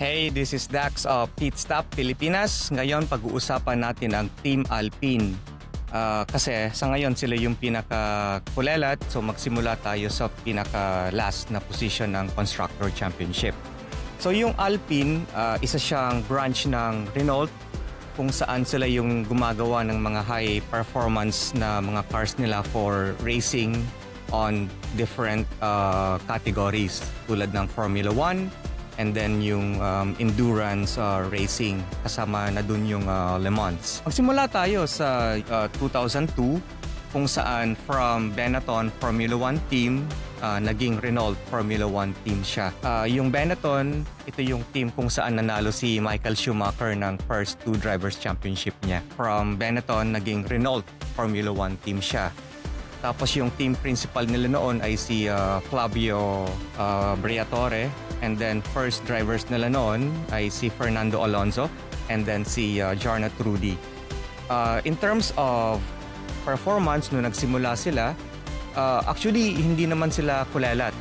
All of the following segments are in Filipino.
Hey, this is Dax of Pit Stop Pilipinas. Ngayon, pag-uusapan natin ang Team Alpine. Kasi sa ngayon sila yung pinaka-kulelat, so magsimula tayo sa pinaka-last na position ng Constructor Championship. So yung Alpine, isa siyang branch ng Renault kung saan sila yung gumagawa ng mga high performance na mga cars nila for racing on different categories tulad ng Formula 1, and then yung endurance racing, kasama na dun yung Le Mans. Magsimula tayo sa 2002 kung saan from Benetton Formula 1 team, naging Renault Formula 1 team siya. Yung Benetton, ito yung team kung saan nanalo si Michael Schumacher ng first two drivers championship niya. From Benetton, naging Renault Formula 1 team siya. Tapos yung team principal nila noon ay si Flavio Briatore, and then first drivers nila noon ay si Fernando Alonso and then si Jarno Trulli. In terms of performance, nung nagsimula sila, actually hindi naman sila kulelat.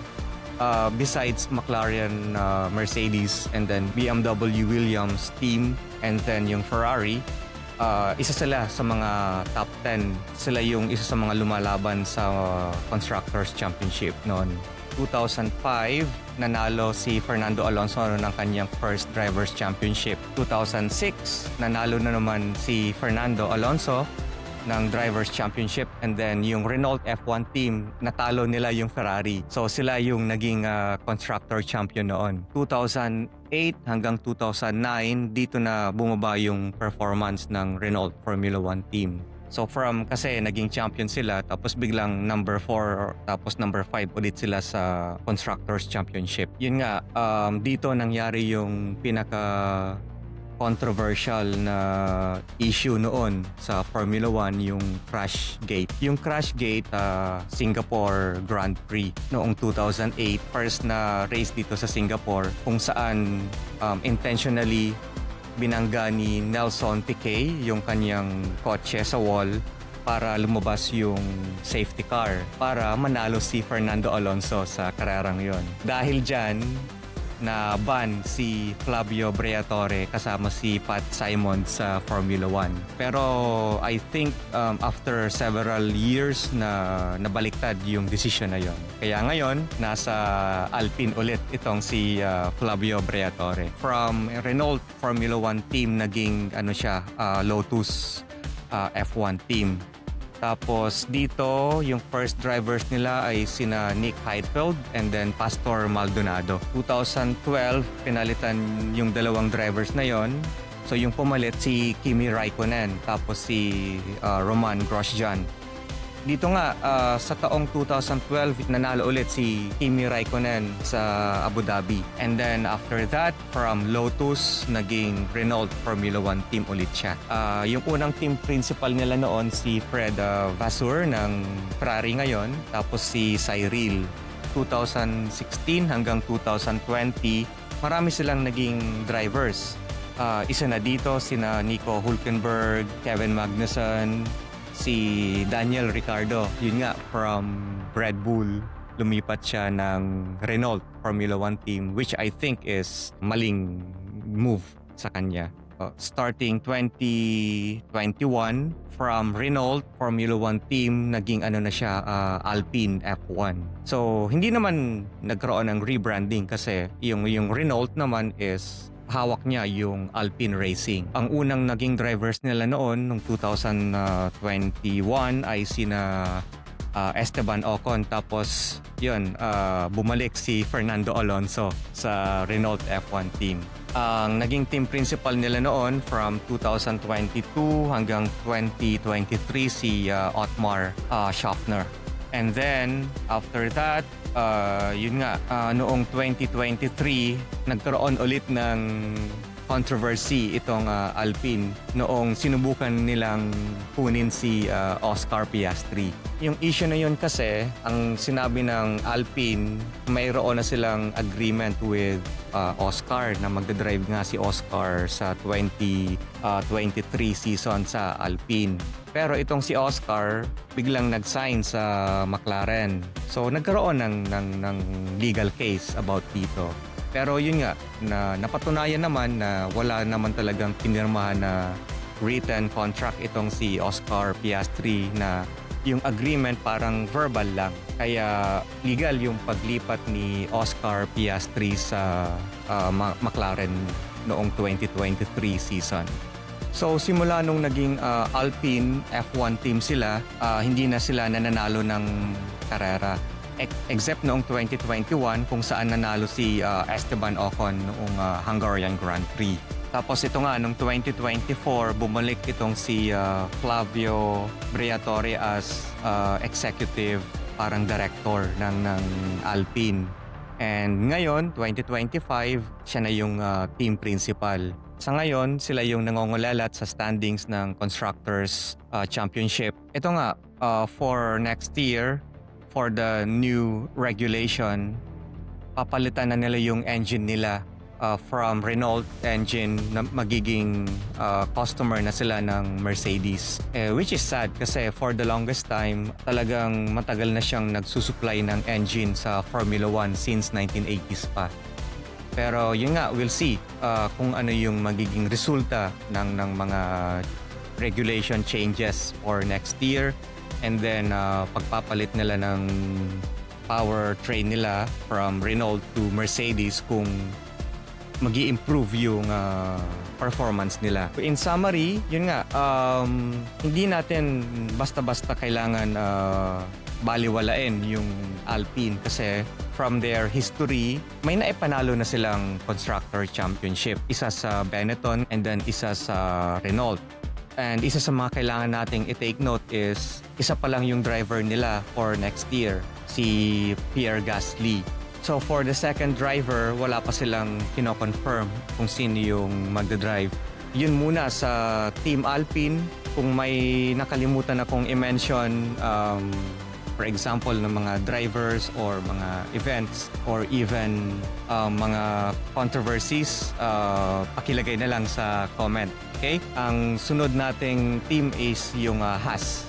Besides McLaren, Mercedes, and then BMW Williams team, and then yung Ferrari, isa sila sa mga top 10. Sila yung isa sa mga lumalaban sa Constructors Championship noon. 2005, nanalo si Fernando Alonso ng kanyang first Drivers Championship. 2006, nanalo na naman si Fernando Alonso ng Drivers Championship, and then yung Renault F1 team, natalo nila yung Ferrari. So sila yung naging constructor champion noon. 2008 hanggang 2009, dito na bumaba yung performance ng Renault Formula 1 team. So kasi naging champion sila, tapos biglang number 4, tapos number 5 ulit sila sa Constructors Championship. Yun nga, dito nangyari yung controversial na issue noon sa Formula 1, yung crash gate. Yung crash gate, Singapore Grand Prix noong 2008, first na race dito sa Singapore, kung saan intentionally binangga ni Nelson Piquet yung kanyang kotse sa wall para lumabas yung safety car para manalo si Fernando Alonso sa karerang yon. Dahil dyan, na ban si Flavio Briatore kasama si Pat Simon sa Formula 1. Pero I think after several years na nabaliktad yung decision na yon. Kaya ngayon, nasa Alpine ulit itong si Flavio Briatore. From Renault Formula 1 team, naging Lotus F1 team. Tapos dito, yung first drivers nila ay sina Nick Heidfeld and then Pastor Maldonado. 2012, pinalitan yung dalawang drivers na yon. So yung pumalit si Kimi Raikkonen, tapos si Roman Grosjean. Dito nga, sa taong 2012, nanalo ulit si Kimi Raikkonen sa Abu Dhabi. And then after that, from Lotus, naging Renault Formula 1 team ulit siya. Yung unang team principal nila noon, si Fred Vasseur ng Ferrari ngayon, tapos si Cyril. 2016 hanggang 2020, marami silang naging drivers. Isa na dito, sina Nico Hülkenberg, Kevin Magnussen, si Daniel Ricciardo. Yun nga, from Red Bull, lumipat siya ng Renault Formula 1 team, which I think is maling move sa kanya. Starting 2021, from Renault Formula 1 team, naging Alpine F1. So, hindi naman nagkaroon ng rebranding kasi yung Renault naman is hawak niya yung Alpine Racing. Ang unang naging drivers nila noon, noong 2021, ay sina Esteban Ocon. Tapos, yun, bumalik si Fernando Alonso sa Renault F1 team. Ang naging team principal nila noon from 2022 hanggang 2023 si Otmar Schaffner. And then, after that, yun nga, noong 2023, nagkaroon ulit ng controversy itong Alpine noong sinubukan nilang kunin si Oscar Piastri. Yung issue na yun kasi, ang sinabi ng Alpine, mayroon na silang agreement with Oscar na magdadrive nga si Oscar sa 2023 season sa Alpine. Pero itong si Oscar, biglang nag-sign sa McLaren. So nagkaroon ng legal case about dito. Pero yun nga, na napatunayan naman na wala naman talagang pinirmahan na written contract itong si Oscar Piastri, na yung agreement parang verbal lang. Kaya legal yung paglipat ni Oscar Piastri sa McLaren noong 2023 season. So simula nung naging Alpine F1 team sila, hindi na sila nananalo ng karera. Except noong 2021 kung saan nanalo si Esteban Ocon noong Hungarian Grand Prix. Tapos ito nga, noong 2024, bumalik itong si Flavio Briatore as executive, parang director ng Alpine. And ngayon, 2025, siya na yung team principal. Sa ngayon, sila yung nangongolalat sa standings ng Constructors Championship. Ito nga, for next year, for the new regulation, papalitan na nila yung engine nila from Renault engine na magiging customer na sila ng Mercedes. Which is sad kasi for the longest time, talagang matagal na siyang nagsusupply ng engine sa Formula 1 since 1980s pa. Pero yun nga, we'll see kung ano yung magiging resulta ng mga regulation changes for next year. And then pagpapalit nila ng powertrain nila from Renault to Mercedes, kung magi-improve yung performance nila. In summary, yun nga, hindi natin basta-basta kailangan baliwalain yung Alpine kasi from their history, may naipanalo na silang Constructor Championship. Isa sa Benetton and then isa sa Renault. And isa sa mga kailangan nating i-take note is, isa pa lang yung driver nila for next year, si Pierre Gasly. So for the second driver, wala pa silang kino-confirm kung sino yung magdadrive. Yun muna sa Team Alpine. Kung may nakalimutan akong i-mention, for example, ng mga drivers or mga events or even mga controversies, pakilagay na lang sa comment. Okay? Ang sunod nating team is yung Haas.